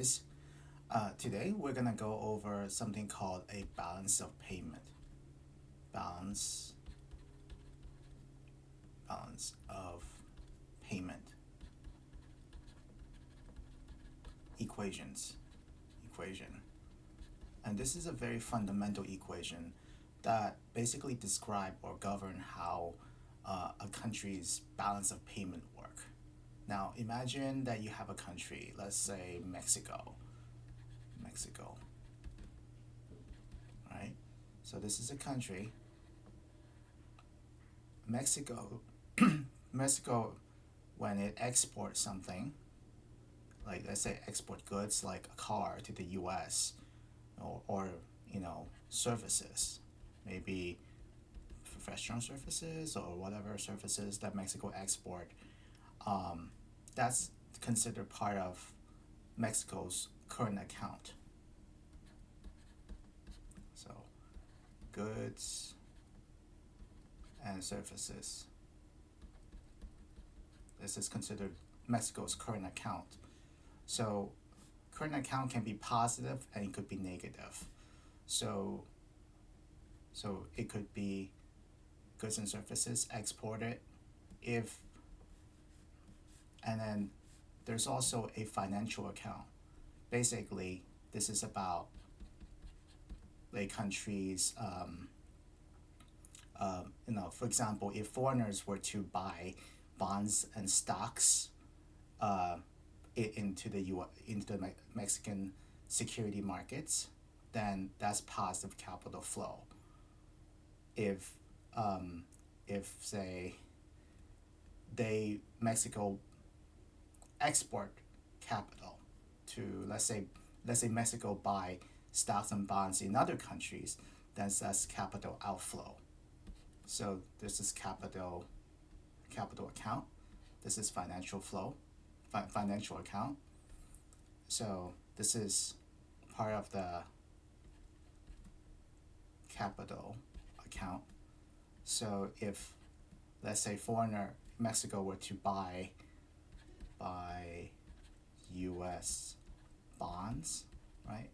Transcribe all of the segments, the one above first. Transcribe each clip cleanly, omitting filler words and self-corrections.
guys. Today we're gonna go over something called a balance of payment. Balance, balance of payment equations, equation. And this is a very fundamental equation that basically describe or govern how a country's balance of payment work. Now imagine that you have a country, let's say Mexico. Mexico, right? So this is a country. Mexico, Mexico, when it exports something, like let's say export goods like a car to the U.S. or services, maybe professional services or whatever services that Mexico export, um, that's considered part of Mexico's current account. So goods and services. This is considered Mexico's current account. So current account can be positive and it could be negative. So so it could be goods and services exported if and then there's also a financial account. Basically, this is about a country's for example, if foreigners were to buy bonds and stocks uh, into the Mexican security markets, then that's positive capital flow. If if say Mexico export capital to let's say Mexico buy stocks and bonds in other countries, then that's capital outflow. So this is capital account. This is financial flow, financial account. So this is part of the capital account. So if let's say foreigner Mexico were to buy U.S. bonds, right,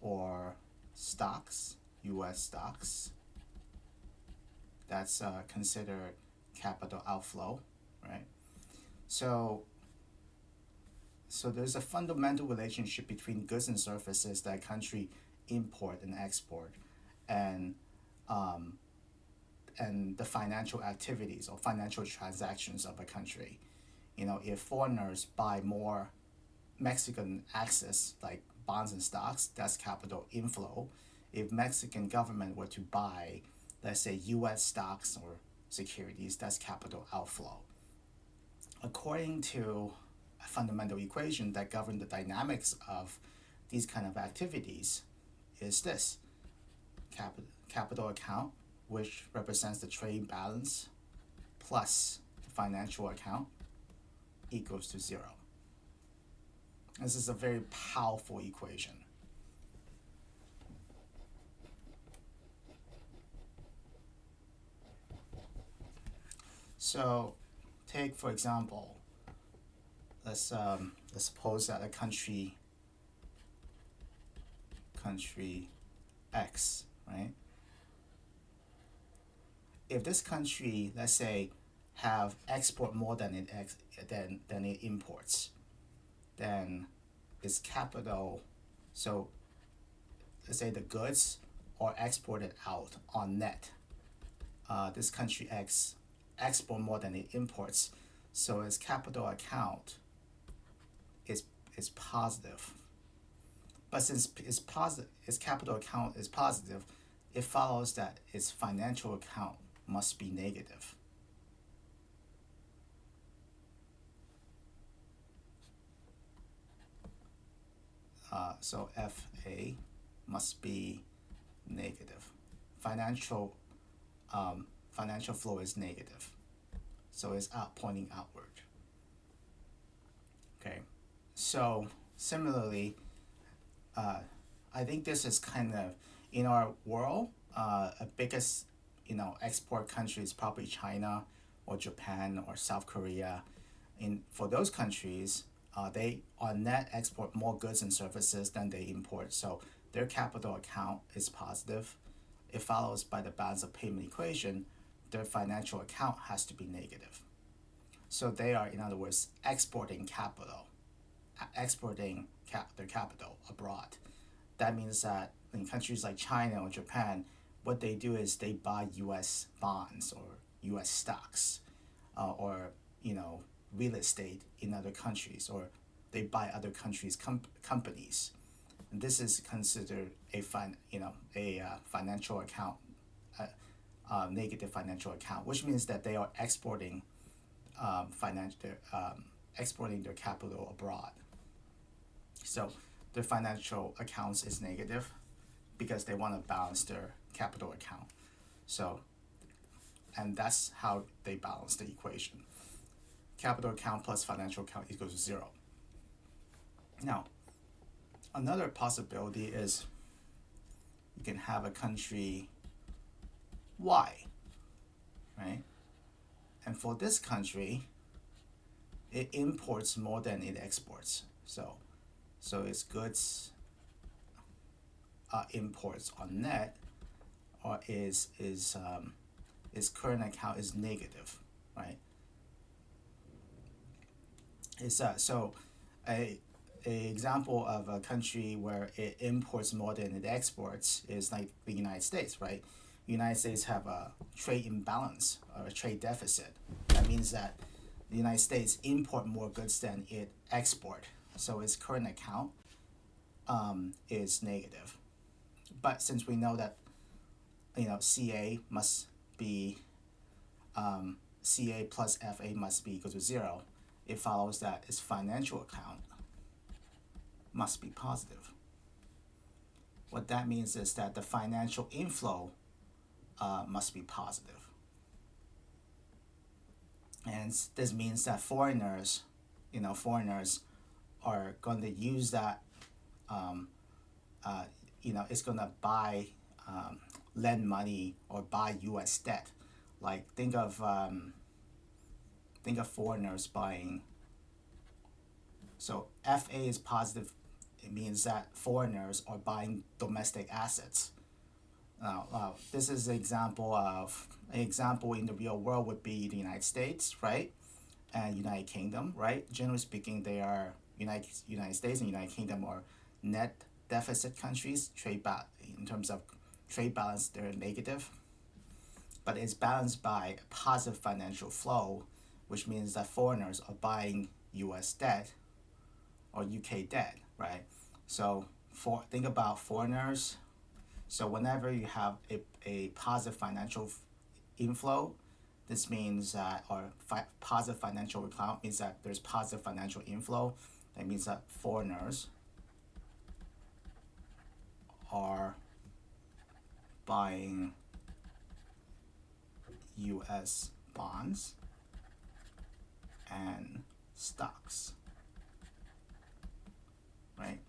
or stocks, U.S. stocks, that's considered capital outflow, right? So so there's a fundamental relationship between goods and services that a country import and export, and um, and the financial activities or financial transactions of a country. If foreigners buy more Mexican assets like bonds and stocks, that's capital inflow. If Mexican government were to buy, let's say, U.S. stocks or securities, that's capital outflow. According to a fundamental equation that governs the dynamics of these kind of activities, is this capital account, which represents the trade balance, plus the financial account equals to zero. This is a very powerful equation. So, take for example, let's suppose that a country X, right? If this country, let's say, have export more than it imports, then its capital. So let's say the goods are exported out on net. This country X export more than it imports, so its capital account is positive. But since its capital account is positive, it follows that its financial account must be negative. So FA must be negative. Financial financial flow is negative, so it's pointing outward. Okay, so similarly, I think this is kind of in our world. A biggest export country is probably China or Japan or South Korea. For those countries, they on net export more goods and services than they import. So their capital account is positive. It follows by the balance of payment equation. Their financial account has to be negative. So they are, in other words, exporting capital, their capital abroad. That means that in countries like China or Japan, what they do is they buy U.S. bonds or U.S. stocks, or real estate in other countries, or they buy other countries' companies. And this is considered a financial account, negative financial account, which means that they are exporting exporting their capital abroad. So their financial accounts is negative because they want to balance their capital account. So, and that's how they balance the equation. Capital account plus financial account equals 0. Now, another possibility is you can have a country Y, right? And for this country, it imports more than it exports. So its goods imports on net, or its current account is negative, right? It's so a example of a country where it imports more than it exports is like the United States, right? The United States have a trade imbalance or a trade deficit. That means that the United States import more goods than it export, so its current account is negative. But since we know that CA must be CA plus FA must be equal to 0, it follows that its financial account must be positive. What that means is that the financial inflow must be positive. And this means that foreigners are going to use that, it's going to buy, lend money or buy U.S. debt. Like think of foreigners buying. So FA is positive. It means that foreigners are buying domestic assets. This is an example in the real world would be the United States, right, and United Kingdom, right. Generally speaking, they are United States and United Kingdom are net deficit countries. In terms of trade balance, they're negative, but it's balanced by positive financial flow, which means that foreigners are buying U.S. debt or UK debt, right? So think about foreigners. So whenever you have a positive financial inflow, this means that, positive financial account means that there's positive financial inflow. That means that foreigners are buying U.S. bonds and stocks, right?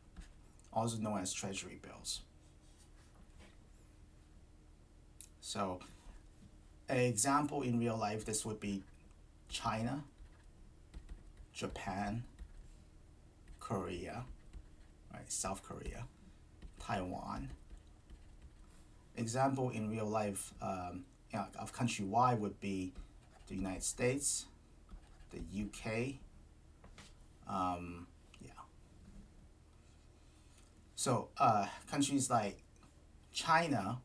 Also known as treasury bills. So an example in real life, this would be China, Japan, Korea, right? South Korea, Taiwan. Example in real life of country Y would be the United States, the UK. So countries like China,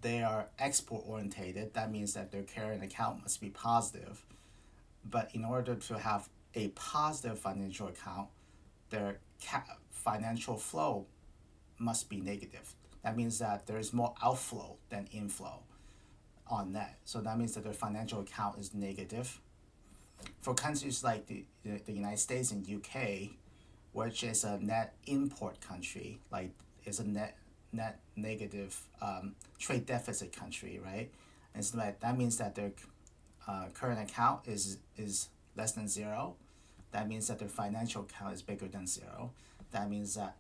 they are export orientated. That means that their current account must be positive. But in order to have a positive financial account, their financial flow must be negative. That means that there is more outflow than inflow on net. So that means that their financial account is negative. For countries like the United States and UK, which is a net import country, like is a net negative trade deficit country, right? And so that means that their current account is less than 0. That means that their financial account is bigger than 0. That means that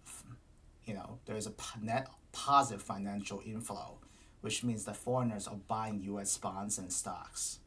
there's a net positive financial inflow, which means that foreigners are buying U.S. bonds and stocks.